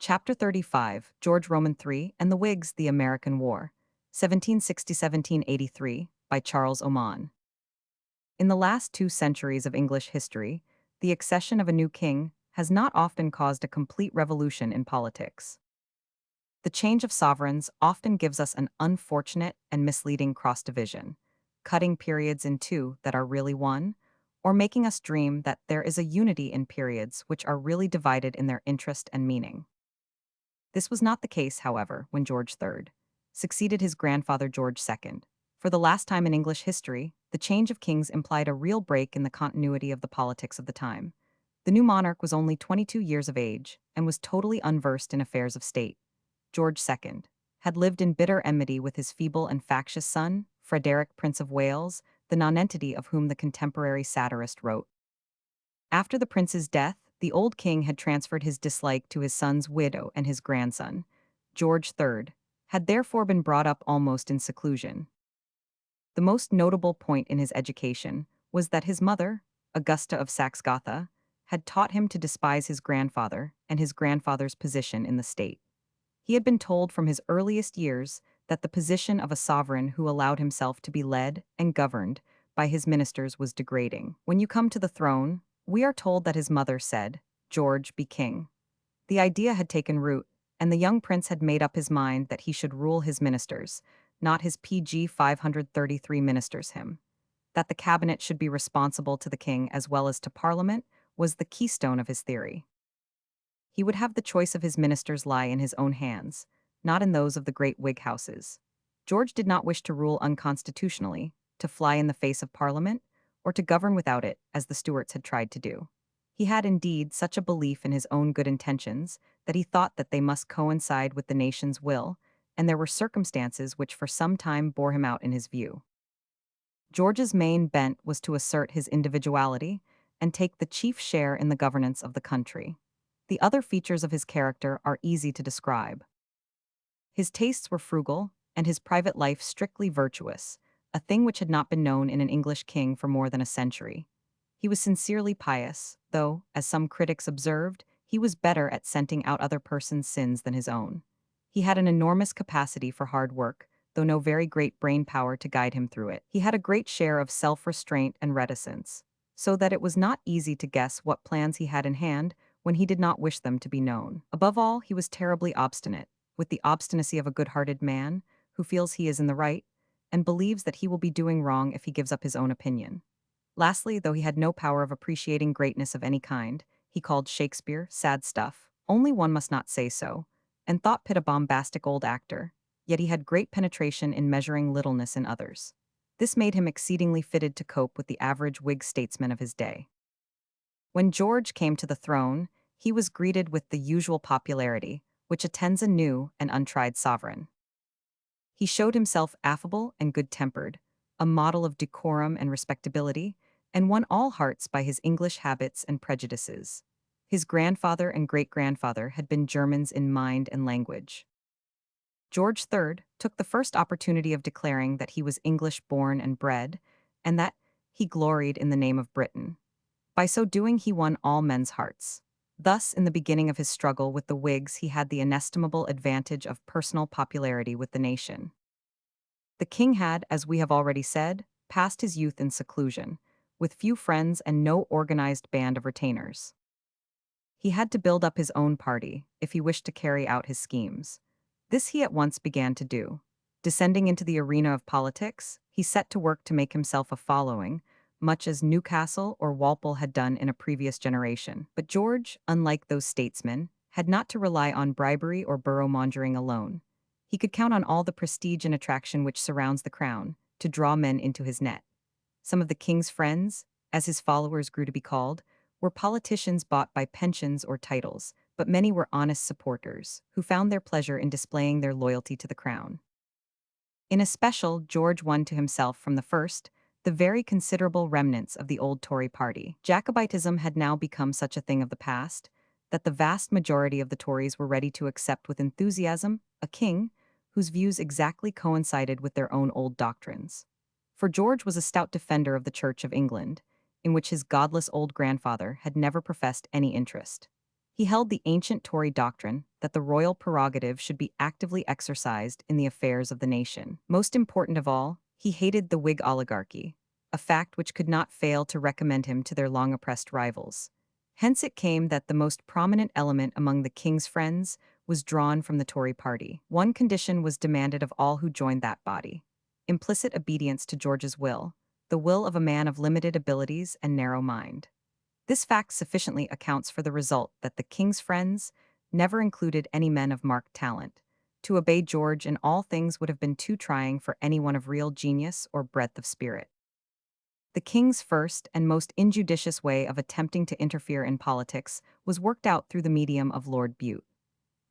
Chapter 35, George Roman III and the Whigs, the American War, 1760–1783, by Charles Oman. In the last 2 centuries of English history, the accession of a new king has not often caused a complete revolution in politics. The change of sovereigns often gives us an unfortunate and misleading cross-division, cutting periods in two that are really one, or making us dream that there is a unity in periods which are really divided in their interest and meaning. This was not the case, however, when George III succeeded his grandfather George II. For the last time in English history, the change of kings implied a real break in the continuity of the politics of the time. The new monarch was only 22 years of age and was totally unversed in affairs of state. George II had lived in bitter enmity with his feeble and factious son, Frederick, Prince of Wales, the nonentity of whom the contemporary satirist wrote. After the prince's death, the old king had transferred his dislike to his son's widow and his grandson. George III had therefore been brought up almost in seclusion. The most notable point in his education was that his mother, Augusta of Saxe-Gotha, had taught him to despise his grandfather and his grandfather's position in the state. He had been told from his earliest years that the position of a sovereign who allowed himself to be led and governed by his ministers was degrading. When you come to the throne, we are told that his mother said, "George, be king." The idea had taken root, and the young prince had made up his mind that he should rule his ministers, not his PG 533 ministers him. That the cabinet should be responsible to the king as well as to parliament was the keystone of his theory. He would have the choice of his ministers lie in his own hands, not in those of the great Whig houses. George did not wish to rule unconstitutionally, to fly in the face of Parliament, or to govern without it, as the Stuarts had tried to do. He had indeed such a belief in his own good intentions that he thought that they must coincide with the nation's will, and there were circumstances which for some time bore him out in his view. George's main bent was to assert his individuality and take the chief share in the governance of the country. The other features of his character are easy to describe. His tastes were frugal, and his private life strictly virtuous, a thing which had not been known in an English king for more than a century. He was sincerely pious, though, as some critics observed, he was better at scenting out other persons' sins than his own. He had an enormous capacity for hard work, though no very great brain power to guide him through it. He had a great share of self-restraint and reticence, so that it was not easy to guess what plans he had in hand when he did not wish them to be known. Above all, he was terribly obstinate, with the obstinacy of a good-hearted man who feels he is in the right and believes that he will be doing wrong if he gives up his own opinion. Lastly, though he had no power of appreciating greatness of any kind, he called Shakespeare sad stuff, only one must not say so, and thought Pitt a bombastic old actor, yet he had great penetration in measuring littleness in others. This made him exceedingly fitted to cope with the average Whig statesman of his day. When George came to the throne, he was greeted with the usual popularity, which attends a new and untried sovereign. He showed himself affable and good-tempered, a model of decorum and respectability, and won all hearts by his English habits and prejudices. His grandfather and great-grandfather had been Germans in mind and language. George III took the first opportunity of declaring that he was English-born and bred, and that he gloried in the name of Britain. By so doing, he won all men's hearts. Thus, in the beginning of his struggle with the Whigs, he had the inestimable advantage of personal popularity with the nation. The king had, as we have already said, passed his youth in seclusion, with few friends and no organized band of retainers. He had to build up his own party if he wished to carry out his schemes. This he at once began to do. Descending into the arena of politics, he set to work to make himself a following, much as Newcastle or Walpole had done in a previous generation. But George, unlike those statesmen, had not to rely on bribery or borough-mongering alone. He could count on all the prestige and attraction which surrounds the crown to draw men into his net. Some of the king's friends, as his followers grew to be called, were politicians bought by pensions or titles, but many were honest supporters, who found their pleasure in displaying their loyalty to the crown. In especial, George won to himself from the first the very considerable remnants of the old Tory party. Jacobitism had now become such a thing of the past that the vast majority of the Tories were ready to accept with enthusiasm a king whose views exactly coincided with their own old doctrines. For George was a stout defender of the Church of England, in which his godless old grandfather had never professed any interest. He held the ancient Tory doctrine that the royal prerogative should be actively exercised in the affairs of the nation. Most important of all, he hated the Whig oligarchy, a fact which could not fail to recommend him to their long-oppressed rivals. Hence it came that the most prominent element among the king's friends was drawn from the Tory party. One condition was demanded of all who joined that body: implicit obedience to George's will, the will of a man of limited abilities and narrow mind. This fact sufficiently accounts for the result that the king's friends never included any men of marked talent. To obey George in all things would have been too trying for anyone of real genius or breadth of spirit. The king's first and most injudicious way of attempting to interfere in politics was worked out through the medium of Lord Bute.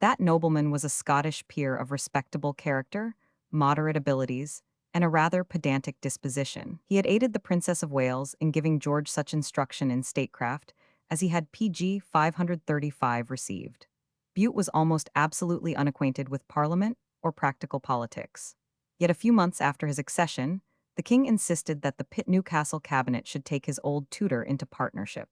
That nobleman was a Scottish peer of respectable character, moderate abilities, and a rather pedantic disposition. He had aided the Princess of Wales in giving George such instruction in statecraft as he had PG 535 received. Bute was almost absolutely unacquainted with Parliament or practical politics. Yet a few months after his accession, the king insisted that the Pitt Newcastle cabinet should take his old tutor into partnership.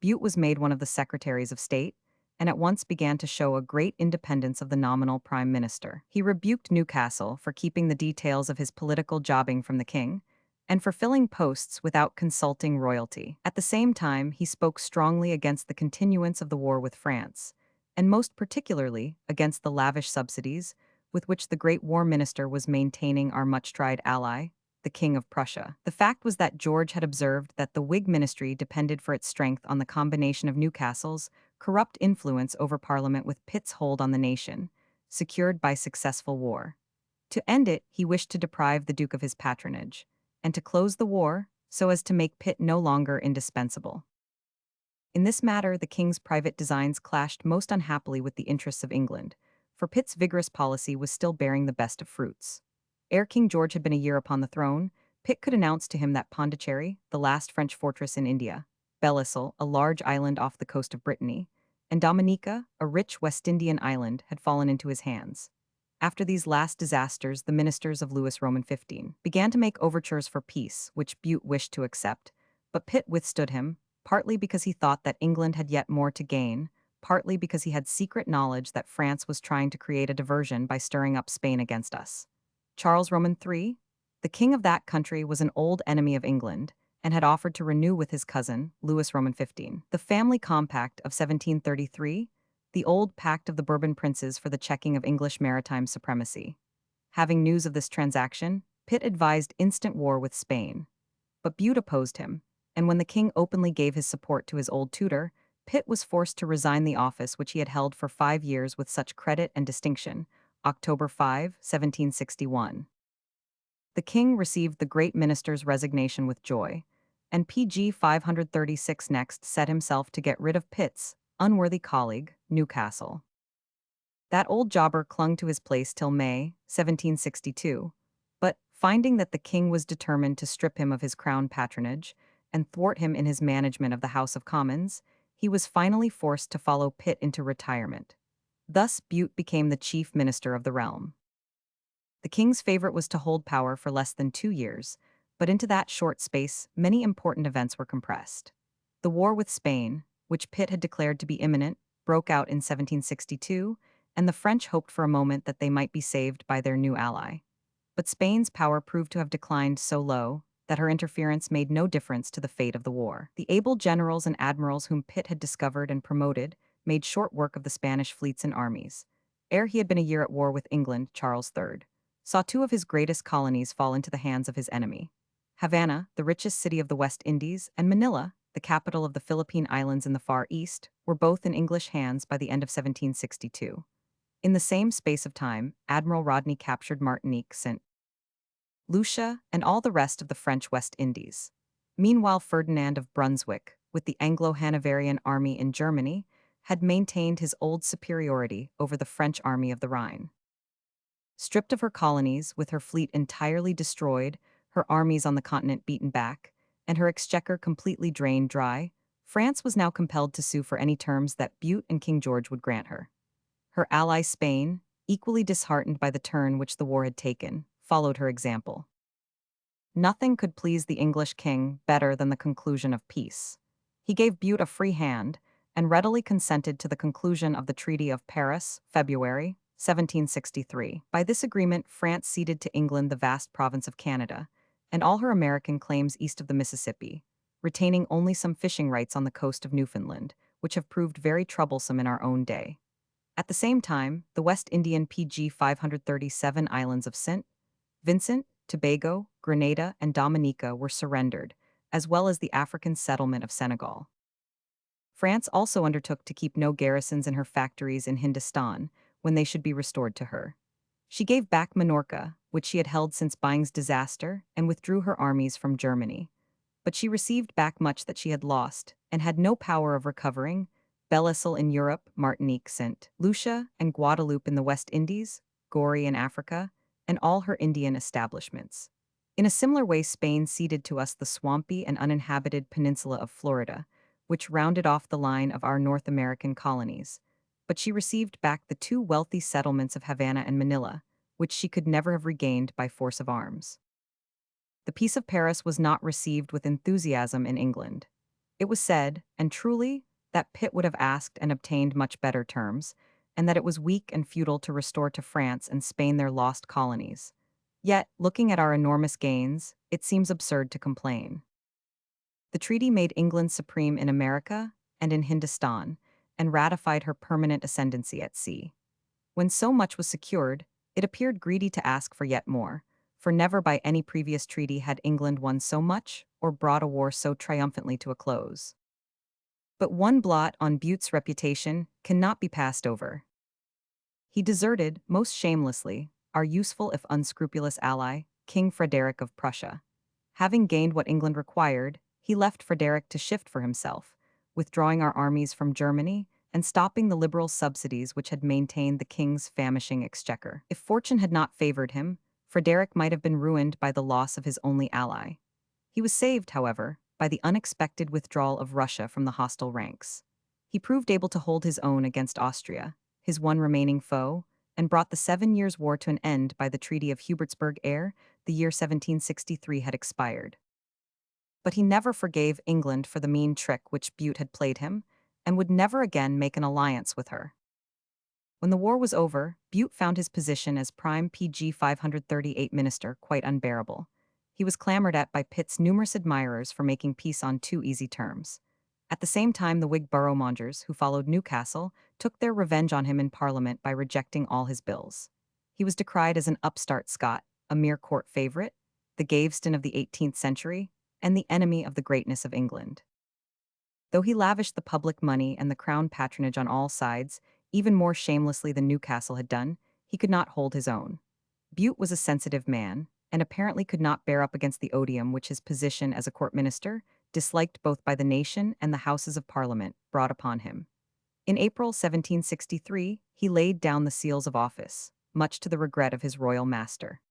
Bute was made one of the secretaries of state, and at once began to show a great independence of the nominal prime minister. He rebuked Newcastle for keeping the details of his political jobbing from the king, and for filling posts without consulting royalty. At the same time, he spoke strongly against the continuance of the war with France, and most particularly against the lavish subsidies with which the great war minister was maintaining our much-tried ally, the King of Prussia. The fact was that George had observed that the Whig ministry depended for its strength on the combination of Newcastle's corrupt influence over Parliament with Pitt's hold on the nation, secured by successful war. To end it, he wished to deprive the Duke of his patronage, and to close the war so as to make Pitt no longer indispensable. In this matter, the king's private designs clashed most unhappily with the interests of England, for Pitt's vigorous policy was still bearing the best of fruits. Ere King George had been a year upon the throne, Pitt could announce to him that Pondicherry, the last French fortress in India, Belle-Isle, a large island off the coast of Brittany, and Dominica, a rich West Indian island, had fallen into his hands. After these last disasters, the ministers of Louis Roman XV began to make overtures for peace, which Bute wished to accept, but Pitt withstood him, partly because he thought that England had yet more to gain, partly because he had secret knowledge that France was trying to create a diversion by stirring up Spain against us. Charles Roman III, the king of that country, was an old enemy of England, and had offered to renew with his cousin, Louis Roman XV, the family compact of 1733, the old pact of the Bourbon princes for the checking of English maritime supremacy. Having news of this transaction, Pitt advised instant war with Spain. But Bute opposed him, and when the king openly gave his support to his old tutor, Pitt was forced to resign the office which he had held for 5 years with such credit and distinction, October 5, 1761. The king received the great minister's resignation with joy, and PG 536 next set himself to get rid of Pitt's unworthy colleague, Newcastle. That old jobber clung to his place till May 1762, but, finding that the king was determined to strip him of his crown patronage and thwart him in his management of the House of Commons, he was finally forced to follow Pitt into retirement. Thus Bute became the chief minister of the realm. The king's favorite was to hold power for less than 2 years, but into that short space many important events were compressed. The war with Spain, which Pitt had declared to be imminent, broke out in 1762, and the French hoped for a moment that they might be saved by their new ally. But Spain's power proved to have declined so low that her interference made no difference to the fate of the war. The able generals and admirals whom Pitt had discovered and promoted made short work of the Spanish fleets and armies. Ere he had been a year at war with England, Charles III saw 2 of his greatest colonies fall into the hands of his enemy. Havana, the richest city of the West Indies, and Manila, the capital of the Philippine Islands in the Far East, were both in English hands by the end of 1762. In the same space of time, Admiral Rodney captured Martinique, St. Lucia, and all the rest of the French West Indies. Meanwhile, Ferdinand of Brunswick, with the Anglo-Hanoverian army in Germany, had maintained his old superiority over the French army of the Rhine. Stripped of her colonies, with her fleet entirely destroyed, her armies on the continent beaten back, and her exchequer completely drained dry, France was now compelled to sue for any terms that Bute and King George would grant her. Her ally Spain, equally disheartened by the turn which the war had taken, followed her example. Nothing could please the English king better than the conclusion of peace. He gave Bute a free hand, and readily consented to the conclusion of the Treaty of Paris, February 1763. By this agreement, France ceded to England the vast province of Canada and all her American claims east of the Mississippi, retaining only some fishing rights on the coast of Newfoundland, which have proved very troublesome in our own day. At the same time, the West Indian PG 537 islands of St. Vincent, Tobago, Grenada, and Dominica were surrendered, as well as the African settlement of Senegal. France also undertook to keep no garrisons in her factories in Hindustan when they should be restored to her. She gave back Minorca, which she had held since Byng's disaster, and withdrew her armies from Germany. But she received back much that she had lost, and had no power of recovering: Belle Isle in Europe, Martinique, St. Lucia, and Guadeloupe in the West Indies, Goree in Africa, and all her Indian establishments. In a similar way, Spain ceded to us the swampy and uninhabited peninsula of Florida, which rounded off the line of our North American colonies. But she received back the two wealthy settlements of Havana and Manila, which she could never have regained by force of arms. The Peace of Paris was not received with enthusiasm in England. It was said, and truly, that Pitt would have asked and obtained much better terms, and that it was weak and futile to restore to France and Spain their lost colonies. Yet, looking at our enormous gains, it seems absurd to complain. The treaty made England supreme in America and in Hindustan, and ratified her permanent ascendancy at sea. When so much was secured, it appeared greedy to ask for yet more, for never by any previous treaty had England won so much or brought a war so triumphantly to a close. But one blot on Bute's reputation cannot be passed over. He deserted, most shamelessly, our useful if unscrupulous ally, King Frederick of Prussia. Having gained what England required, he left Frederick to shift for himself, withdrawing our armies from Germany and stopping the liberal subsidies which had maintained the king's famishing exchequer. If fortune had not favored him, Frederick might have been ruined by the loss of his only ally. He was saved, however, by the unexpected withdrawal of Russia from the hostile ranks. He proved able to hold his own against Austria, his one remaining foe, and brought the 7 Years' War to an end by the Treaty of Hubertsburg ere the year 1763 had expired. But he never forgave England for the mean trick which Bute had played him, and would never again make an alliance with her. When the war was over, Bute found his position as prime PG 538 minister quite unbearable. He was clamored at by Pitt's numerous admirers for making peace on too easy terms. At the same time, the Whig boroughmongers who followed Newcastle took their revenge on him in Parliament by rejecting all his bills. He was decried as an upstart Scot, a mere court favourite, the Gaveston of the 18th century, and the enemy of the greatness of England. Though he lavished the public money and the crown patronage on all sides, even more shamelessly than Newcastle had done, he could not hold his own. Bute was a sensitive man, and apparently could not bear up against the odium which his position as a court minister, disliked both by the nation and the Houses of Parliament, brought upon him. In April 1763, he laid down the seals of office, much to the regret of his royal master.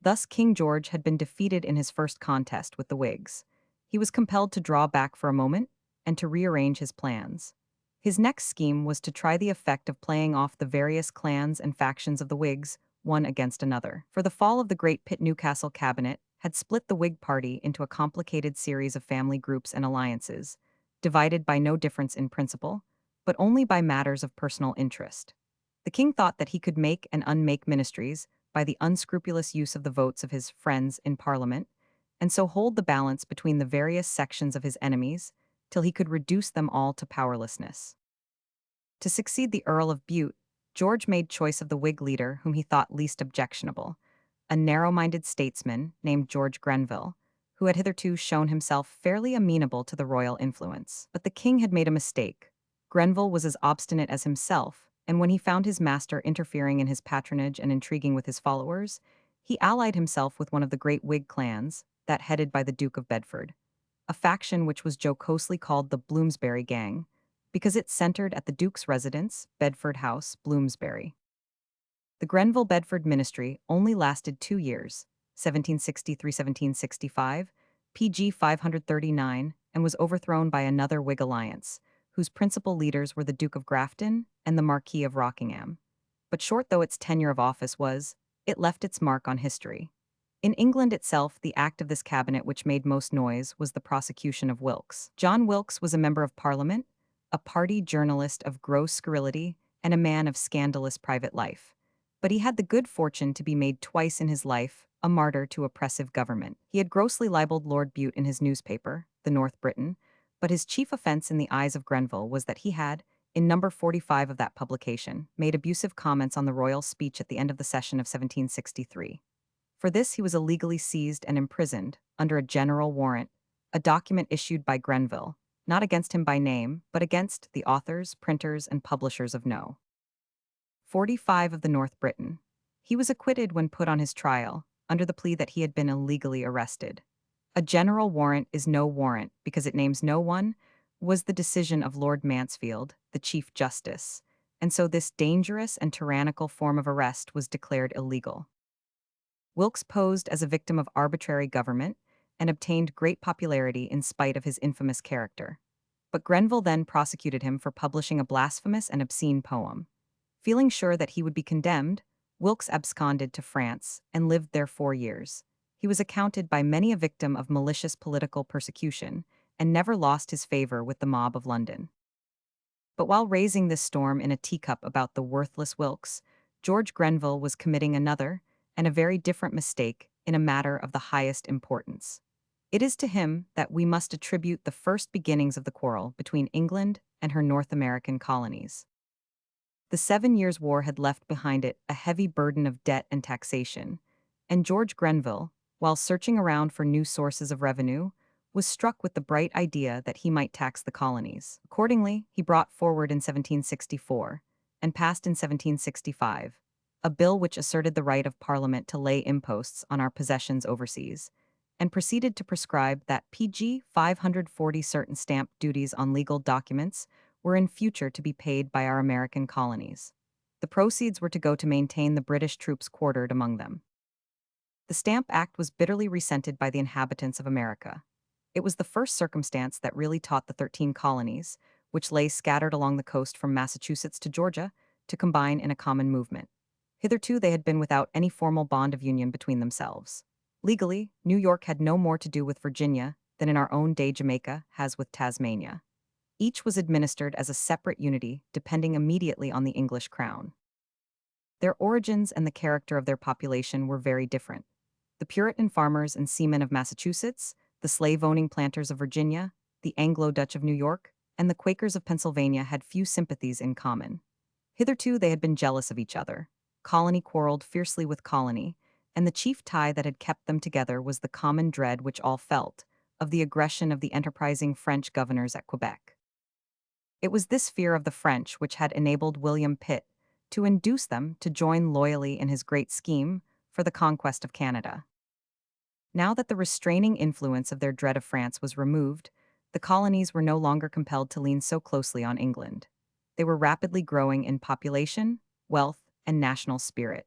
Thus King George had been defeated in his first contest with the Whigs. He was compelled to draw back for a moment and to rearrange his plans. His next scheme was to try the effect of playing off the various clans and factions of the Whigs, one against another. For the fall of the great Pitt-Newcastle cabinet had split the Whig party into a complicated series of family groups and alliances, divided by no difference in principle, but only by matters of personal interest. The king thought that he could make and unmake ministries by the unscrupulous use of the votes of his friends in Parliament, and so hold the balance between the various sections of his enemies till he could reduce them all to powerlessness. To succeed the Earl of Bute, George made choice of the Whig leader whom he thought least objectionable, a narrow-minded statesman named George Grenville, who had hitherto shown himself fairly amenable to the royal influence. But the king had made a mistake. Grenville was as obstinate as himself, and when he found his master interfering in his patronage and intriguing with his followers, he allied himself with one of the great Whig clans, that headed by the Duke of Bedford, a faction which was jocosely called the Bloomsbury Gang, because it centered at the Duke's residence, Bedford House, Bloomsbury. The Grenville-Bedford ministry only lasted 2 years, 1763-1765, PG 539, and was overthrown by another Whig alliance, whose principal leaders were the Duke of Grafton and the Marquis of Rockingham. But short though its tenure of office was, it left its mark on history. In England itself, the act of this cabinet which made most noise was the prosecution of Wilkes. John Wilkes was a member of Parliament, a party journalist of gross scurrility and a man of scandalous private life. But he had the good fortune to be made twice in his life a martyr to oppressive government. He had grossly libeled Lord Bute in his newspaper, the North Briton, but his chief offense in the eyes of Grenville was that he had, in number 45 of that publication, made abusive comments on the royal speech at the end of the session of 1763. For this he was illegally seized and imprisoned, under a general warrant, a document issued by Grenville, not against him by name, but against the authors, printers, and publishers of No. 45 of the North Briton. He was acquitted when put on his trial, under the plea that he had been illegally arrested. A general warrant is no warrant because it names no one, was the decision of Lord Mansfield, the Chief Justice, and so this dangerous and tyrannical form of arrest was declared illegal. Wilkes posed as a victim of arbitrary government and obtained great popularity in spite of his infamous character. But Grenville then prosecuted him for publishing a blasphemous and obscene poem. Feeling sure that he would be condemned, Wilkes absconded to France and lived there 4 years. He was accounted by many a victim of malicious political persecution and never lost his favor with the mob of London. But while raising this storm in a teacup about the worthless Wilkes, George Grenville was committing another, and a very different mistake in a matter of the highest importance. It is to him that we must attribute the first beginnings of the quarrel between England and her North American colonies. The 7 Years' War had left behind it a heavy burden of debt and taxation, and George Grenville, while searching around for new sources of revenue, was struck with the bright idea that he might tax the colonies. Accordingly, he brought forward in 1764, and passed in 1765, a bill which asserted the right of Parliament to lay imposts on our possessions overseas, and proceeded to prescribe that pg 540 certain stamp duties on legal documents were in future to be paid by our American colonies. The proceeds were to go to maintain the British troops quartered among them. The Stamp Act was bitterly resented by the inhabitants of America. It was the first circumstance that really taught the 13 colonies, which lay scattered along the coast from Massachusetts to Georgia, to combine in a common movement. Hitherto they had been without any formal bond of union between themselves. Legally, New York had no more to do with Virginia than in our own day Jamaica has with Tasmania. Each was administered as a separate unity, depending immediately on the English crown. Their origins and the character of their population were very different. The Puritan farmers and seamen of Massachusetts, the slave-owning planters of Virginia, the Anglo-Dutch of New York, and the Quakers of Pennsylvania had few sympathies in common. Hitherto they had been jealous of each other. Colony quarreled fiercely with colony, and the chief tie that had kept them together was the common dread which all felt, of the aggression of the enterprising French governors at Quebec. It was this fear of the French which had enabled William Pitt to induce them to join loyally in his great scheme for the conquest of Canada. Now that the restraining influence of their dread of France was removed, the colonies were no longer compelled to lean so closely on England. They were rapidly growing in population, wealth, and national spirit.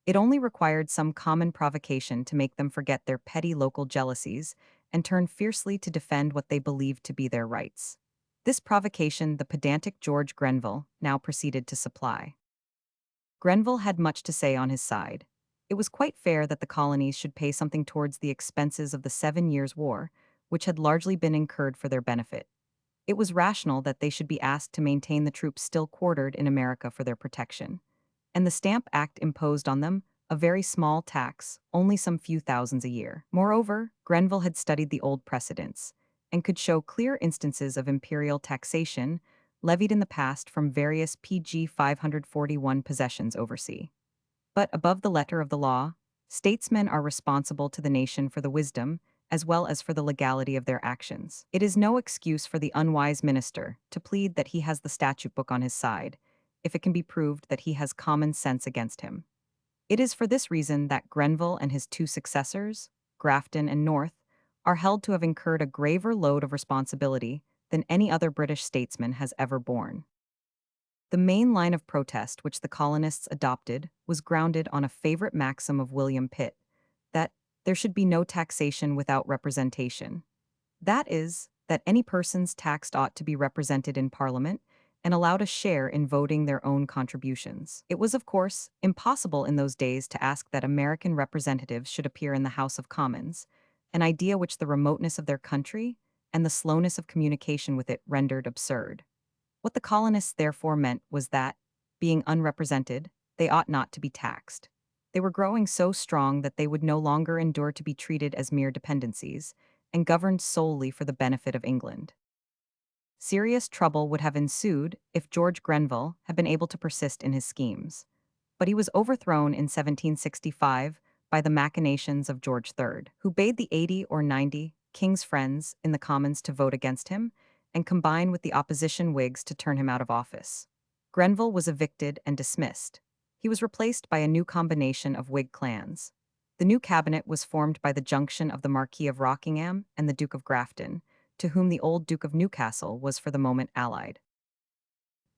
It only required some common provocation to make them forget their petty local jealousies and turn fiercely to defend what they believed to be their rights. This provocation the pedantic George Grenville now proceeded to supply. Grenville had much to say on his side. It was quite fair that the colonies should pay something towards the expenses of the 7 Years' War, which had largely been incurred for their benefit. It was rational that they should be asked to maintain the troops still quartered in America for their protection. And the Stamp Act imposed on them a very small tax, only some few thousands a year. Moreover, Grenville had studied the old precedents, and could show clear instances of imperial taxation levied in the past from various pg 541 possessions overseas. But above the letter of the law, statesmen are responsible to the nation for the wisdom as well as for the legality of their actions. It is no excuse for the unwise minister to plead that he has the statute book on his side, if it can be proved that he has common sense against him. It is for this reason that Grenville and his two successors, Grafton and North, are held to have incurred a graver load of responsibility than any other British statesman has ever borne. The main line of protest which the colonists adopted was grounded on a favorite maxim of William Pitt, that there should be no taxation without representation. That is, that any persons taxed ought to be represented in Parliament and allowed a share in voting their own contributions. It was, of course, impossible in those days to ask that American representatives should appear in the House of Commons, an idea which the remoteness of their country and the slowness of communication with it rendered absurd. What the colonists therefore meant was that, being unrepresented, they ought not to be taxed. They were growing so strong that they would no longer endure to be treated as mere dependencies, and governed solely for the benefit of England. Serious trouble would have ensued if George Grenville had been able to persist in his schemes. But he was overthrown in 1765 by the machinations of George III, who bade the 80 or 90 King's friends in the Commons to vote against him and combine with the opposition Whigs to turn him out of office. Grenville was evicted and dismissed. He was replaced by a new combination of Whig clans. The new cabinet was formed by the junction of the Marquis of Rockingham and the Duke of Grafton, to whom the old Duke of Newcastle was for the moment allied.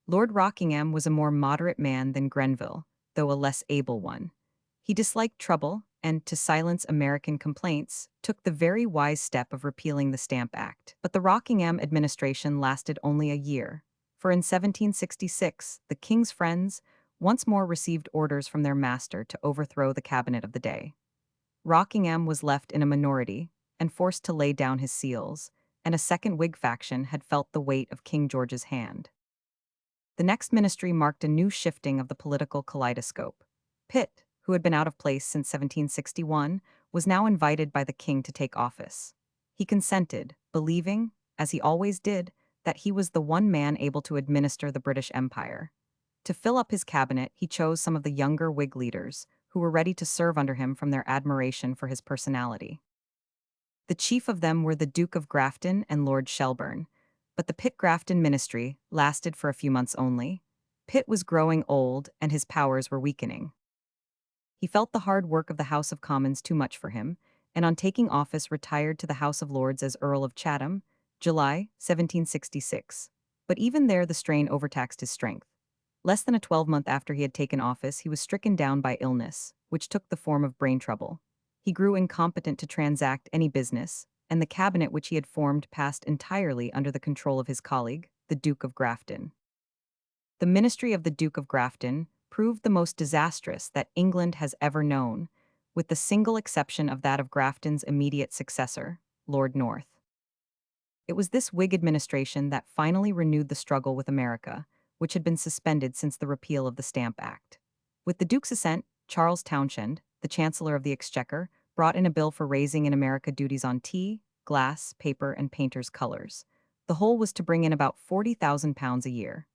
Lord Rockingham was a more moderate man than Grenville, though a less able one. He disliked trouble and, to silence American complaints, took the very wise step of repealing the Stamp Act. But the Rockingham administration lasted only a year, for in 1766 the king's friends once more received orders from their master to overthrow the cabinet of the day. Rockingham was left in a minority and forced to lay down his seals, and a second Whig faction had felt the weight of King George's hand. The next ministry marked a new shifting of the political kaleidoscope. Pitt, who had been out of place since 1761, was now invited by the king to take office. He consented, believing, as he always did, that he was the one man able to administer the British Empire. To fill up his cabinet, he chose some of the younger Whig leaders, who were ready to serve under him from their admiration for his personality. The chief of them were the Duke of Grafton and Lord Shelburne, but the Pitt-Grafton ministry lasted for a few months only. Pitt was growing old and his powers were weakening. He felt the hard work of the House of Commons too much for him, and on taking office retired to the House of Lords as Earl of Chatham, July 1766. But even there the strain overtaxed his strength. Less than a 12-month after he had taken office, he was stricken down by illness, which took the form of brain trouble. He grew incompetent to transact any business, and the cabinet which he had formed passed entirely under the control of his colleague, the Duke of Grafton. The ministry of the Duke of Grafton proved the most disastrous that England has ever known, with the single exception of that of Grafton's immediate successor, Lord North. It was this Whig administration that finally renewed the struggle with America, which had been suspended since the repeal of the Stamp Act. With the Duke's assent, Charles Townshend, the Chancellor of the Exchequer, brought in a bill for raising in America duties on tea, glass, paper, and painters' colors. The whole was to bring in about £40,000 a year.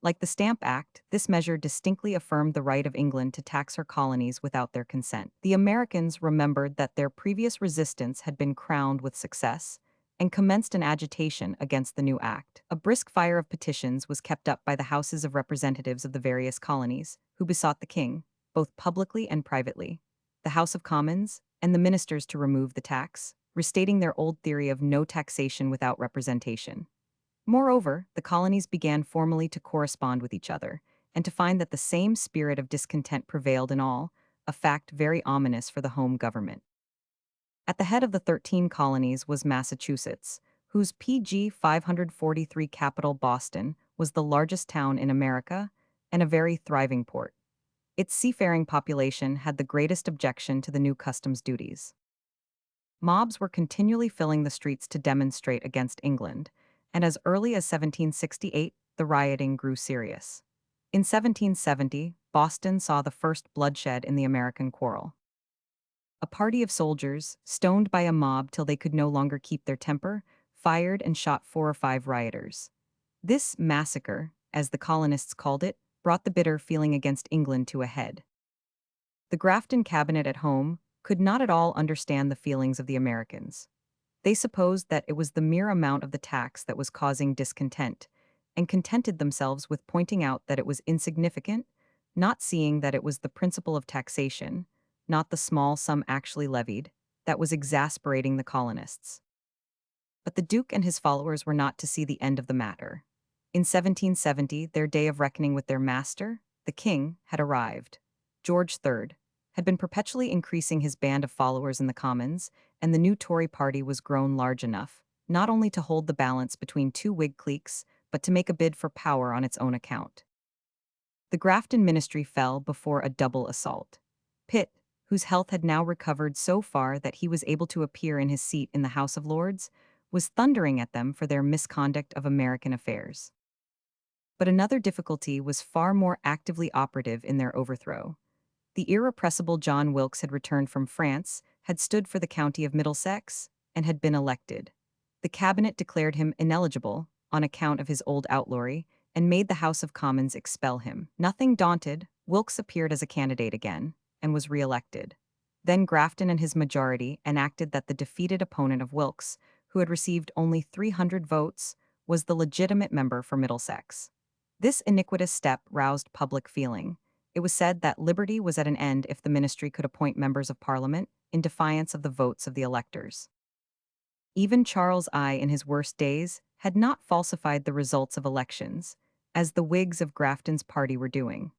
Like the Stamp Act, this measure distinctly affirmed the right of England to tax her colonies without their consent. The Americans remembered that their previous resistance had been crowned with success, and commenced an agitation against the new act. A brisk fire of petitions was kept up by the houses of representatives of the various colonies, who besought the king, both publicly and privately, the House of Commons, and the ministers to remove the tax, restating their old theory of no taxation without representation. Moreover, the colonies began formally to correspond with each other, and to find that the same spirit of discontent prevailed in all, a fact very ominous for the home government. At the head of the 13 colonies was Massachusetts, whose PG 543 capital Boston was the largest town in America and a very thriving port. Its seafaring population had the greatest objection to the new customs duties. Mobs were continually filling the streets to demonstrate against England, and as early as 1768, the rioting grew serious. In 1770, Boston saw the first bloodshed in the American quarrel. A party of soldiers, stoned by a mob till they could no longer keep their temper, fired and shot 4 or 5 rioters. This massacre, as the colonists called it, brought the bitter feeling against England to a head. The Grafton cabinet at home could not at all understand the feelings of the Americans. They supposed that it was the mere amount of the tax that was causing discontent, and contented themselves with pointing out that it was insignificant, not seeing that it was the principle of taxation, not the small sum actually levied, that was exasperating the colonists. But the Duke and his followers were not to see the end of the matter. In 1770, their day of reckoning with their master, the king, had arrived. George III had been perpetually increasing his band of followers in the Commons, and the new Tory party was grown large enough, not only to hold the balance between 2 Whig cliques, but to make a bid for power on its own account. The Grafton ministry fell before a double assault. Pitt, whose health had now recovered so far that he was able to appear in his seat in the House of Lords, was thundering at them for their misconduct of American affairs. But another difficulty was far more actively operative in their overthrow. The irrepressible John Wilkes had returned from France, had stood for the county of Middlesex, and had been elected. The cabinet declared him ineligible on account of his old outlawry and made the House of Commons expel him. Nothing daunted, Wilkes appeared as a candidate again and was re-elected. Then Grafton and his majority enacted that the defeated opponent of Wilkes, who had received only 300 votes, was the legitimate member for Middlesex. This iniquitous step roused public feeling. It was said that liberty was at an end if the ministry could appoint members of parliament in defiance of the votes of the electors. Even Charles I, in his worst days, had not falsified the results of elections, as the Whigs of Grafton's party were doing.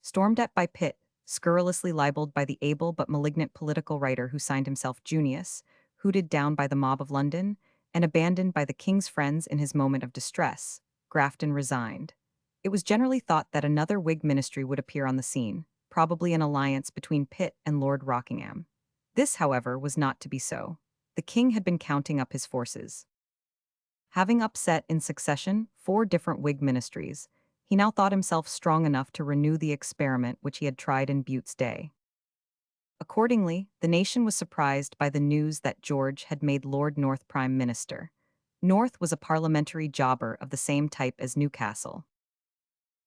Stormed at by Pitt, scurrilously libeled by the able but malignant political writer who signed himself Junius, hooted down by the mob of London, and abandoned by the king's friends in his moment of distress, Grafton resigned. It was generally thought that another Whig ministry would appear on the scene, probably an alliance between Pitt and Lord Rockingham. This, however, was not to be so. The king had been counting up his forces. Having upset in succession 4 different Whig ministries, he now thought himself strong enough to renew the experiment which he had tried in Bute's day. Accordingly, the nation was surprised by the news that George had made Lord North Prime Minister. North was a parliamentary jobber of the same type as Newcastle.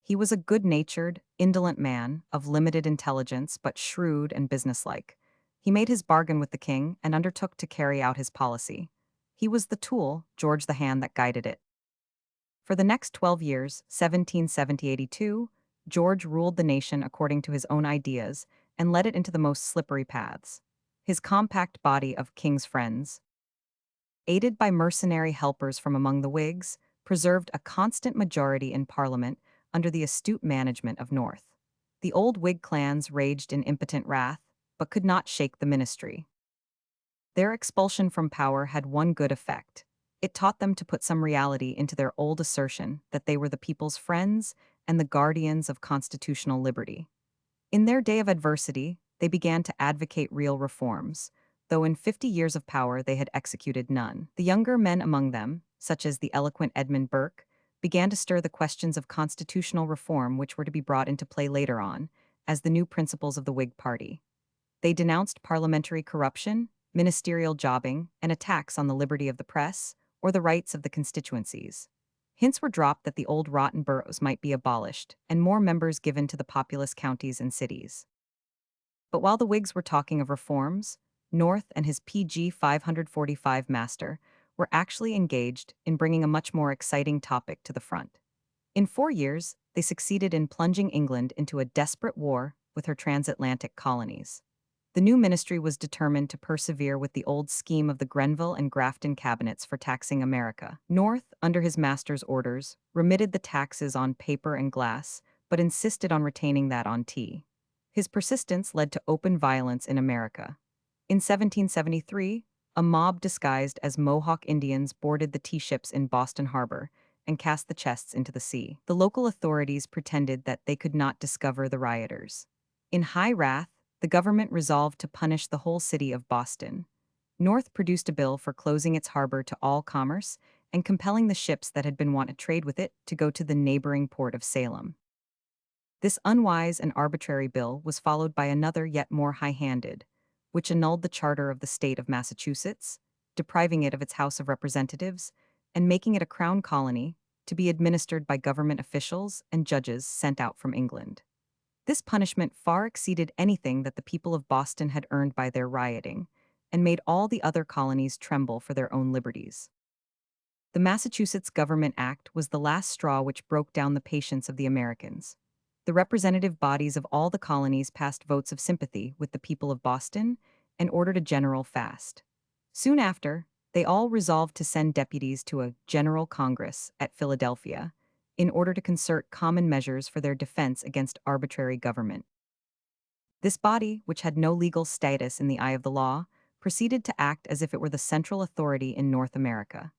He was a good-natured, indolent man, of limited intelligence but shrewd and businesslike. He made his bargain with the king and undertook to carry out his policy. He was the tool, George the hand that guided it. For the next 12 years, 1770–82, George ruled the nation according to his own ideas and led it into the most slippery paths. His compact body of king's friends, aided by mercenary helpers from among the Whigs, preserved a constant majority in Parliament under the astute management of North. The old Whig clans raged in impotent wrath, but could not shake the ministry. Their expulsion from power had one good effect. It taught them to put some reality into their old assertion that they were the people's friends and the guardians of constitutional liberty. In their day of adversity, they began to advocate real reforms, though in 50 years of power they had executed none. The younger men among them, such as the eloquent Edmund Burke, began to stir the questions of constitutional reform which were to be brought into play later on, as the new principles of the Whig party. They denounced parliamentary corruption, ministerial jobbing, and attacks on the liberty of the press, or the rights of the constituencies. Hints were dropped that the old rotten boroughs might be abolished, and more members given to the populous counties and cities. But while the Whigs were talking of reforms, North and his PG 545 master were actually engaged in bringing a much more exciting topic to the front. In 4 years, they succeeded in plunging England into a desperate war with her transatlantic colonies. The new ministry was determined to persevere with the old scheme of the Grenville and Grafton cabinets for taxing America. North, under his master's orders, remitted the taxes on paper and glass, but insisted on retaining that on tea. His persistence led to open violence in America. In 1773, a mob disguised as Mohawk Indians boarded the tea ships in Boston Harbor and cast the chests into the sea. The local authorities pretended that they could not discover the rioters. In high wrath, the government resolved to punish the whole city of Boston. North produced a bill for closing its harbor to all commerce and compelling the ships that had been wont to trade with it to go to the neighboring port of Salem. This unwise and arbitrary bill was followed by another yet more high-handed, which annulled the charter of the state of Massachusetts, depriving it of its House of Representatives, and making it a crown colony to be administered by government officials and judges sent out from England. This punishment far exceeded anything that the people of Boston had earned by their rioting, and made all the other colonies tremble for their own liberties. The Massachusetts Government Act was the last straw which broke down the patience of the Americans. The representative bodies of all the colonies passed votes of sympathy with the people of Boston and ordered a general fast. Soon after, they all resolved to send deputies to a General Congress at Philadelphia in order to concert common measures for their defense against arbitrary government. This body, which had no legal status in the eye of the law, proceeded to act as if it were the central authority in North America.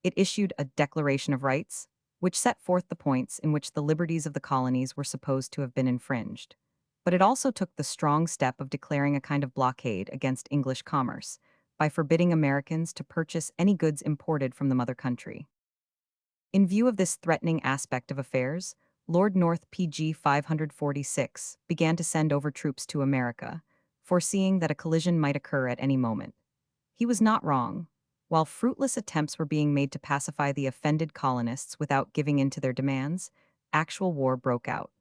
It issued a Declaration of Rights, which set forth the points in which the liberties of the colonies were supposed to have been infringed. But it also took the strong step of declaring a kind of blockade against English commerce, by forbidding Americans to purchase any goods imported from the mother country. In view of this threatening aspect of affairs, Lord North PG 546 began to send over troops to America, foreseeing that a collision might occur at any moment. He was not wrong. While fruitless attempts were being made to pacify the offended colonists without giving in to their demands, actual war broke out.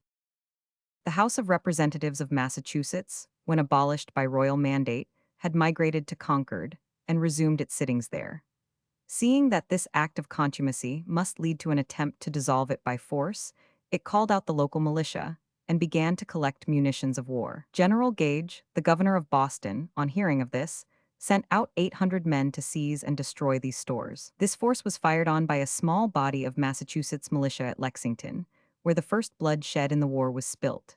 The House of Representatives of Massachusetts, when abolished by royal mandate, had migrated to Concord and resumed its sittings there. Seeing that this act of contumacy must lead to an attempt to dissolve it by force, it called out the local militia and began to collect munitions of war. General Gage, the governor of Boston, on hearing of this, sent out 800 men to seize and destroy these stores. This force was fired on by a small body of Massachusetts militia at Lexington, where the first blood shed in the war was spilt.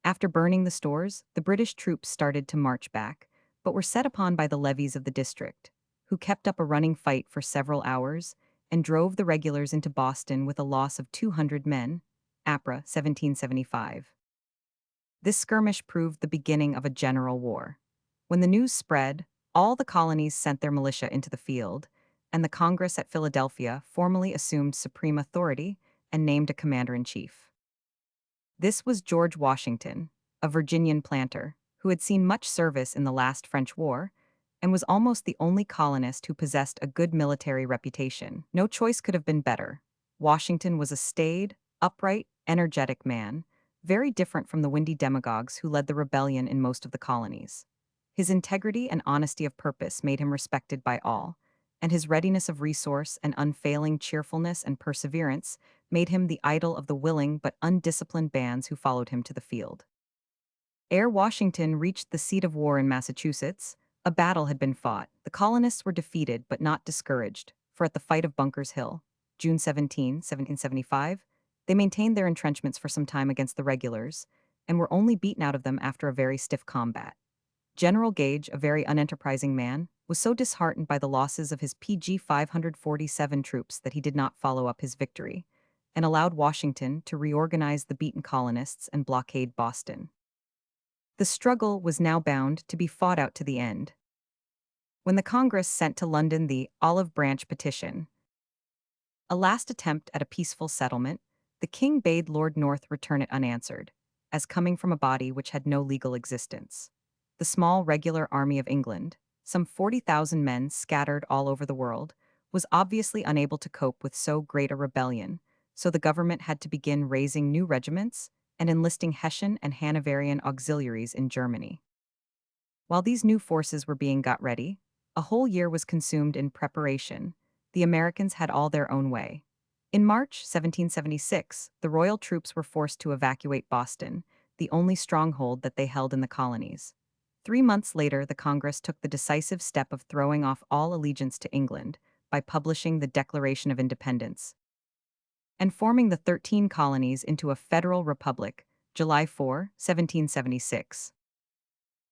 After burning the stores, the British troops started to march back, but were set upon by the levies of the district, who kept up a running fight for several hours and drove the regulars into Boston with a loss of 200 men. APRA 1775. This skirmish proved the beginning of a general war. When the news spread, all the colonies sent their militia into the field, and the Congress at Philadelphia formally assumed supreme authority and named a commander-in-chief. This was George Washington, a Virginian planter, who had seen much service in the last French War and was almost the only colonist who possessed a good military reputation. No choice could have been better. Washington was a staid, upright, energetic man, very different from the windy demagogues who led the rebellion in most of the colonies. His integrity and honesty of purpose made him respected by all, and his readiness of resource and unfailing cheerfulness and perseverance made him the idol of the willing but undisciplined bands who followed him to the field. Ere Washington reached the seat of war in Massachusetts, a battle had been fought. The colonists were defeated but not discouraged, for at the fight of Bunker's Hill, June 17, 1775, they maintained their entrenchments for some time against the regulars, and were only beaten out of them after a very stiff combat. General Gage, a very unenterprising man, was so disheartened by the losses of his PG 547 troops that he did not follow up his victory, and allowed Washington to reorganize the beaten colonists and blockade Boston. The struggle was now bound to be fought out to the end. When the Congress sent to London the Olive Branch Petition, a last attempt at a peaceful settlement, the king bade Lord North return it unanswered, as coming from a body which had no legal existence. The small regular army of England, some 40,000 men scattered all over the world, was obviously unable to cope with so great a rebellion, so the government had to begin raising new regiments and enlisting Hessian and Hanoverian auxiliaries in Germany. While these new forces were being got ready, a whole year was consumed in preparation. The Americans had all their own way. In March 1776, the royal troops were forced to evacuate Boston, the only stronghold that they held in the colonies. 3 months later, the Congress took the decisive step of throwing off all allegiance to England by publishing the Declaration of Independence and forming the 13 colonies into a federal republic, July 4, 1776.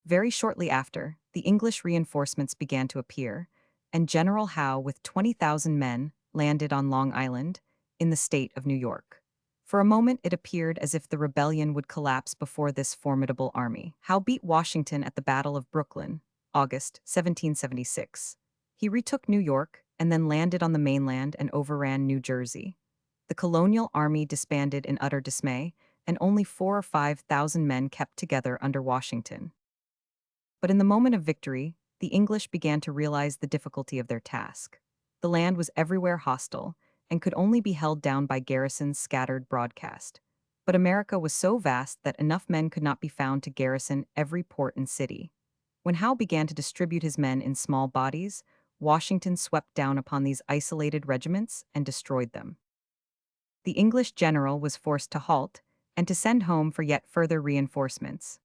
Very shortly after, the English reinforcements began to appear, and General Howe with 20,000 men landed on Long Island, in the state of New York. For a moment it appeared as if the rebellion would collapse before this formidable army. Howe beat Washington at the Battle of Brooklyn, August 1776. He retook New York and then landed on the mainland and overran New Jersey. The colonial army disbanded in utter dismay, and only 4,000 or 5,000 men kept together under Washington. But in the moment of victory, the English began to realize the difficulty of their task. The land was everywhere hostile, and could only be held down by garrisons scattered broadcast. But America was so vast that enough men could not be found to garrison every port and city. When Howe began to distribute his men in small bodies, Washington swept down upon these isolated regiments and destroyed them. The English general was forced to halt and to send home for yet further reinforcements.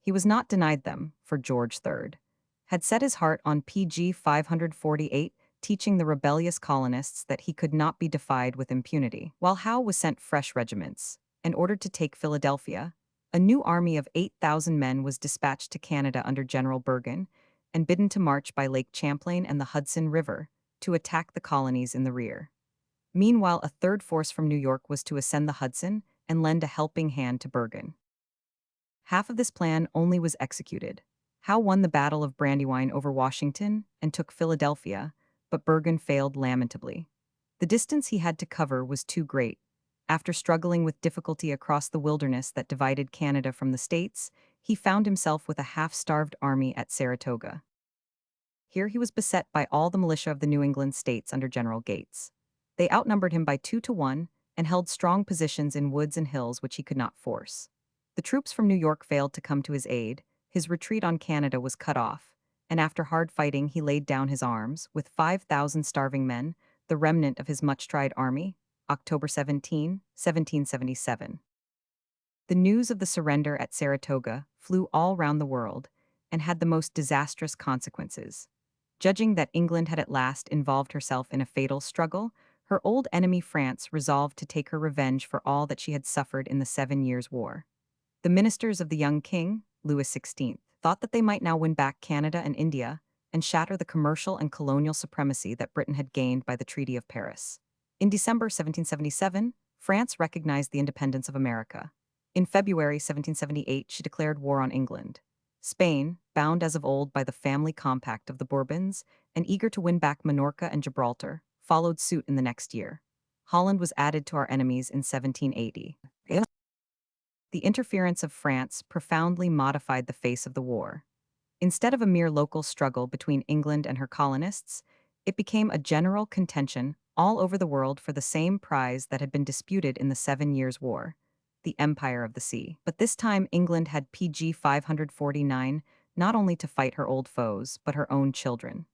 He was not denied them, for George III had set his heart on PG 548, teaching the rebellious colonists that he could not be defied with impunity. While Howe was sent fresh regiments and ordered to take Philadelphia, a new army of 8,000 men was dispatched to Canada under General Bergen and bidden to march by Lake Champlain and the Hudson River to attack the colonies in the rear. Meanwhile, a third force from New York was to ascend the Hudson and lend a helping hand to Bergen. Half of this plan only was executed. Howe won the Battle of Brandywine over Washington and took Philadelphia, but Bergen failed lamentably. The distance he had to cover was too great. After struggling with difficulty across the wilderness that divided Canada from the States, he found himself with a half-starved army at Saratoga. Here he was beset by all the militia of the New England states under General Gates. They outnumbered him by 2 to 1 and held strong positions in woods and hills which he could not force. The troops from New York failed to come to his aid, his retreat on Canada was cut off, and after hard fighting he laid down his arms, with 5,000 starving men, the remnant of his much-tried army, October 17, 1777. The news of the surrender at Saratoga flew all round the world and had the most disastrous consequences. Judging that England had at last involved herself in a fatal struggle, her old enemy France resolved to take her revenge for all that she had suffered in the 7 Years' War. The ministers of the young king, Louis XVI, thought that they might now win back Canada and India and shatter the commercial and colonial supremacy that Britain had gained by the Treaty of Paris. In December 1777, France recognized the independence of America. In February 1778, she declared war on England. Spain, bound as of old by the family compact of the Bourbons and eager to win back Minorca and Gibraltar, followed suit in the next year. Holland was added to our enemies in 1780. The interference of France profoundly modified the face of the war. Instead of a mere local struggle between England and her colonists, it became a general contention all over the world for the same prize that had been disputed in the 7 Years' War, the Empire of the Sea. But this time England had PG 549 not only to fight her old foes, but her own children.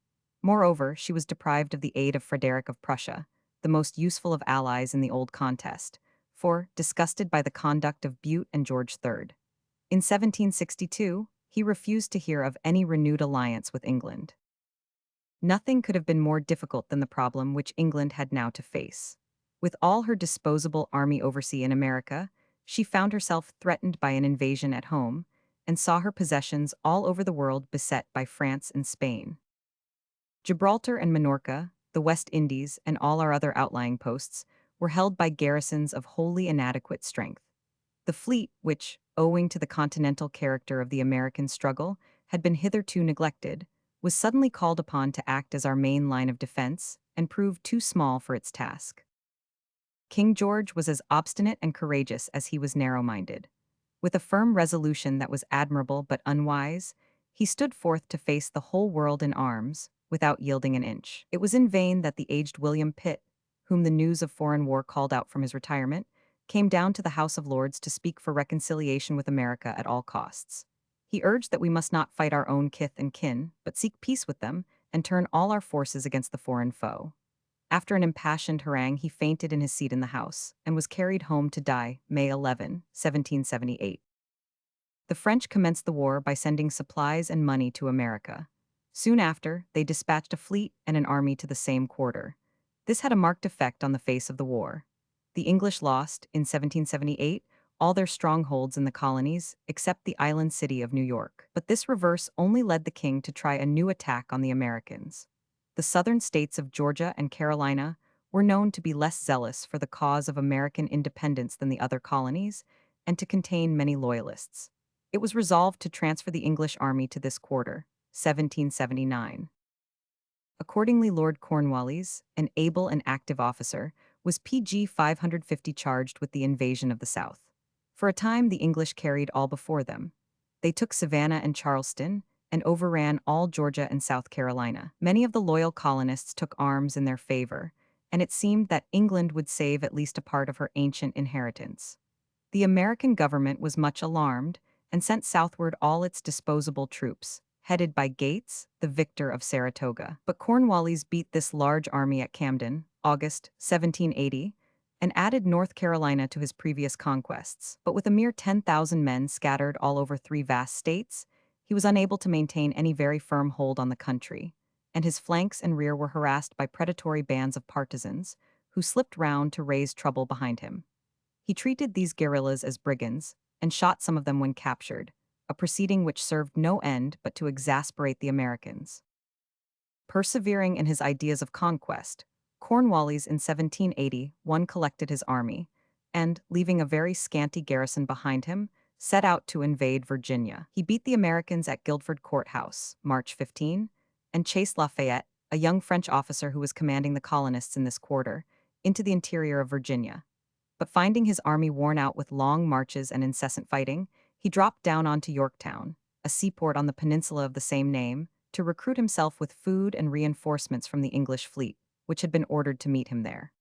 Moreover, she was deprived of the aid of Frederick of Prussia, the most useful of allies in the old contest, for, disgusted by the conduct of Bute and George III. In 1762, he refused to hear of any renewed alliance with England. Nothing could have been more difficult than the problem which England had now to face. With all her disposable army overseas in America, she found herself threatened by an invasion at home, and saw her possessions all over the world beset by France and Spain. Gibraltar and Minorca, the West Indies, and all our other outlying posts were held by garrisons of wholly inadequate strength. The fleet, which, owing to the continental character of the American struggle, had been hitherto neglected, was suddenly called upon to act as our main line of defense and proved too small for its task. King George was as obstinate and courageous as he was narrow-minded. With a firm resolution that was admirable but unwise, he stood forth to face the whole world in arms, without yielding an inch. It was in vain that the aged William Pitt, whom the news of foreign war called out from his retirement, came down to the House of Lords to speak for reconciliation with America at all costs. He urged that we must not fight our own kith and kin, but seek peace with them and turn all our forces against the foreign foe. After an impassioned harangue, he fainted in his seat in the House and was carried home to die May 11, 1778. The French commenced the war by sending supplies and money to America. Soon after, they dispatched a fleet and an army to the same quarter. This had a marked effect on the face of the war. The English lost, in 1778, all their strongholds in the colonies, except the island city of New York. But this reverse only led the king to try a new attack on the Americans. The southern states of Georgia and Carolina were known to be less zealous for the cause of American independence than the other colonies, and to contain many loyalists. It was resolved to transfer the English army to this quarter, 1779. Accordingly, Lord Cornwallis, an able and active officer, was PG 550 charged with the invasion of the South. For a time, the English carried all before them. They took Savannah and Charleston, and overran all Georgia and South Carolina. Many of the loyal colonists took arms in their favor, and it seemed that England would save at least a part of her ancient inheritance. The American government was much alarmed, and sent southward all its disposable troops, headed by Gates, the victor of Saratoga. But Cornwallis beat this large army at Camden, August 1780, and added North Carolina to his previous conquests. But with a mere 10,000 men scattered all over 3 vast states, he was unable to maintain any very firm hold on the country, and his flanks and rear were harassed by predatory bands of partisans, who slipped round to raise trouble behind him. He treated these guerrillas as brigands, and shot some of them when captured, a proceeding which served no end but to exasperate the Americans. Persevering in his ideas of conquest, Cornwallis in 1780 collected his army, and, leaving a very scanty garrison behind him, set out to invade Virginia. He beat the Americans at Guilford Courthouse, March 15, and chased Lafayette, a young French officer who was commanding the colonists in this quarter, into the interior of Virginia. But finding his army worn out with long marches and incessant fighting, he dropped down onto Yorktown, a seaport on the peninsula of the same name, to recruit himself with food and reinforcements from the English fleet, which had been ordered to meet him there.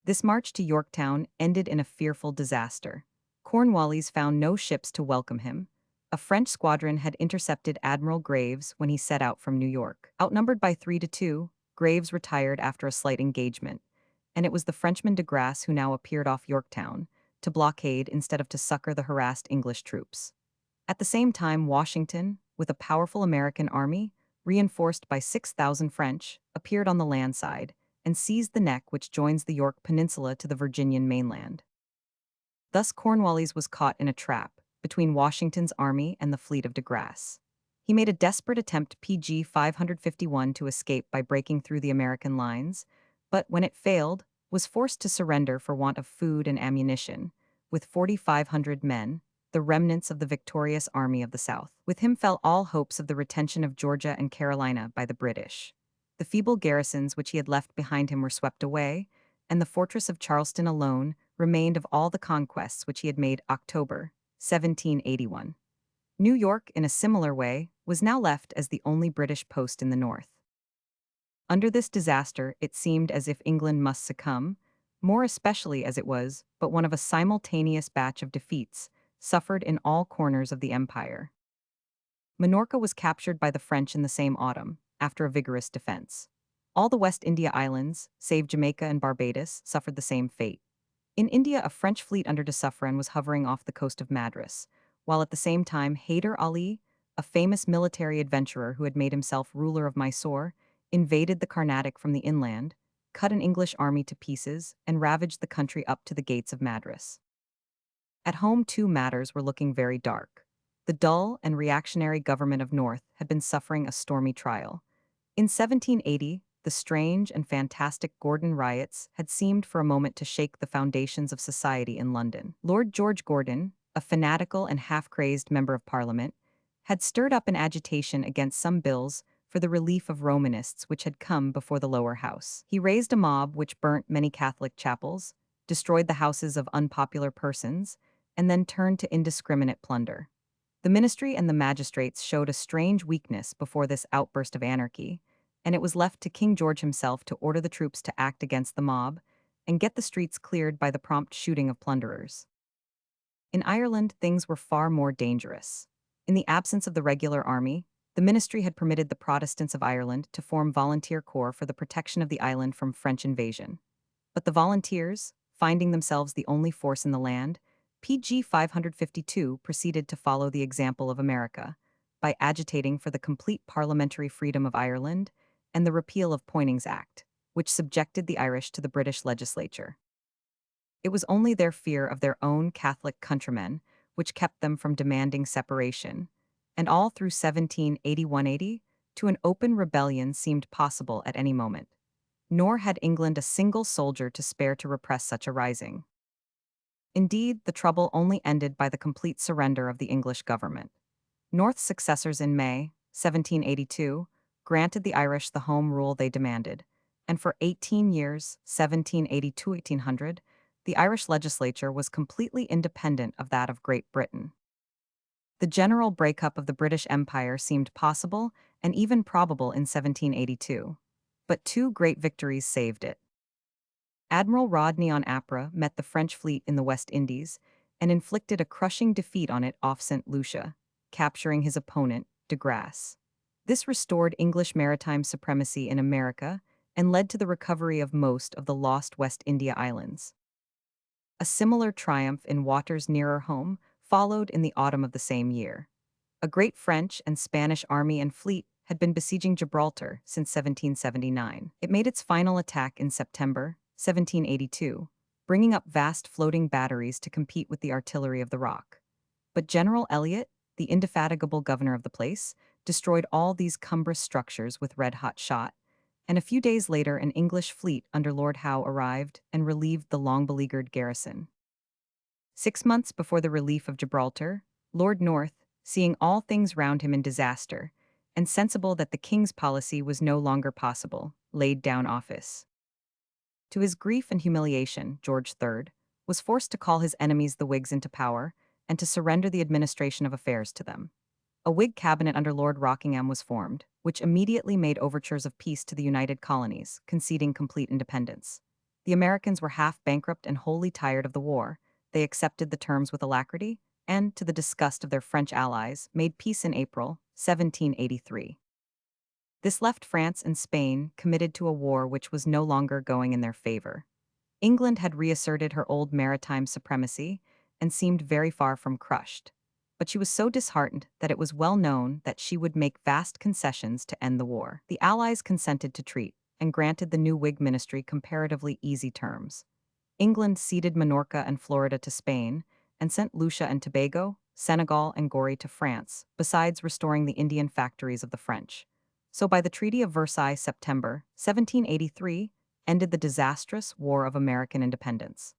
This march to Yorktown ended in a fearful disaster. Cornwallis found no ships to welcome him. A French squadron had intercepted Admiral Graves when he set out from New York. Outnumbered by 3-2, Graves retired after a slight engagement, and it was the Frenchman de Grasse who now appeared off Yorktown, to blockade instead of to succor the harassed English troops. At the same time, Washington, with a powerful American army, reinforced by 6,000 French, appeared on the land side and seized the neck which joins the York Peninsula to the Virginian mainland. Thus Cornwallis was caught in a trap between Washington's army and the fleet of de Grasse. He made a desperate attempt PG 551 to escape by breaking through the American lines, but when it failed, was forced to surrender for want of food and ammunition, with 4,500 men, the remnants of the victorious army of the South. With him fell all hopes of the retention of Georgia and Carolina by the British. The feeble garrisons which he had left behind him were swept away, and the fortress of Charleston alone remained of all the conquests which he had made October 1781. New York, in a similar way, was now left as the only British post in the north. Under this disaster, it seemed as if England must succumb, more especially as it was but one of a simultaneous batch of defeats suffered in all corners of the empire. Minorca was captured by the French in the same autumn, after a vigorous defense. All the West India Islands, save Jamaica and Barbados, suffered the same fate. In India, a French fleet under de Suffren was hovering off the coast of Madras, while at the same time Hyder Ali, a famous military adventurer who had made himself ruler of Mysore, invaded the Carnatic from the inland, cut an English army to pieces, and ravaged the country up to the gates of Madras. At home, too, matters were looking very dark. The dull and reactionary government of North had been suffering a stormy trial. In 1780, the strange and fantastic Gordon riots had seemed for a moment to shake the foundations of society in London. Lord George Gordon, a fanatical and half-crazed member of Parliament, had stirred up an agitation against some bills for the relief of Romanists which had come before the lower house. He raised a mob which burnt many Catholic chapels, destroyed the houses of unpopular persons, and then turned to indiscriminate plunder. The ministry and the magistrates showed a strange weakness before this outburst of anarchy, and it was left to King George himself to order the troops to act against the mob and get the streets cleared by the prompt shooting of plunderers. In Ireland, things were far more dangerous. In the absence of the regular army, the ministry had permitted the Protestants of Ireland to form volunteer corps for the protection of the island from French invasion. But the volunteers, finding themselves the only force in the land, PG 552 proceeded to follow the example of America by agitating for the complete parliamentary freedom of Ireland and the repeal of Poyning's Act, which subjected the Irish to the British legislature. It was only their fear of their own Catholic countrymen which kept them from demanding separation, and all through 1781-80, to an open rebellion seemed possible at any moment. Nor had England a single soldier to spare to repress such a rising. Indeed, the trouble only ended by the complete surrender of the English government. North's successors in May 1782 granted the Irish the home rule they demanded, and for 18 years, 1782-1800, the Irish legislature was completely independent of that of Great Britain. The general breakup of the British Empire seemed possible and even probable in 1782, but two great victories saved it. Admiral Rodney on Ypres met the French fleet in the West Indies and inflicted a crushing defeat on it off St. Lucia, capturing his opponent, de Grasse. This restored English maritime supremacy in America and led to the recovery of most of the lost West India Islands. A similar triumph in waters nearer home followed in the autumn of the same year. A great French and Spanish army and fleet had been besieging Gibraltar since 1779. It made its final attack in September 1782, bringing up vast floating batteries to compete with the artillery of the Rock. But General Elliot, the indefatigable governor of the place, destroyed all these cumbrous structures with red-hot shot, and a few days later an English fleet under Lord Howe arrived and relieved the long-beleaguered garrison. 6 months before the relief of Gibraltar, Lord North, seeing all things round him in disaster, and sensible that the king's policy was no longer possible, laid down office. To his grief and humiliation, George III was forced to call his enemies the Whigs into power and to surrender the administration of affairs to them. A Whig cabinet under Lord Rockingham was formed, which immediately made overtures of peace to the United Colonies, conceding complete independence. The Americans were half bankrupt and wholly tired of the war. They accepted the terms with alacrity and, to the disgust of their French allies, made peace in April 1783. This left France and Spain committed to a war which was no longer going in their favor. England had reasserted her old maritime supremacy and seemed very far from crushed. But she was so disheartened that it was well known that she would make vast concessions to end the war. The Allies consented to treat and granted the new Whig ministry comparatively easy terms. England ceded Minorca and Florida to Spain and sent Lucia and Tobago, Senegal, and Goree to France, besides restoring the Indian factories of the French. So by the Treaty of Versailles, September 1783, ended the disastrous War of American Independence.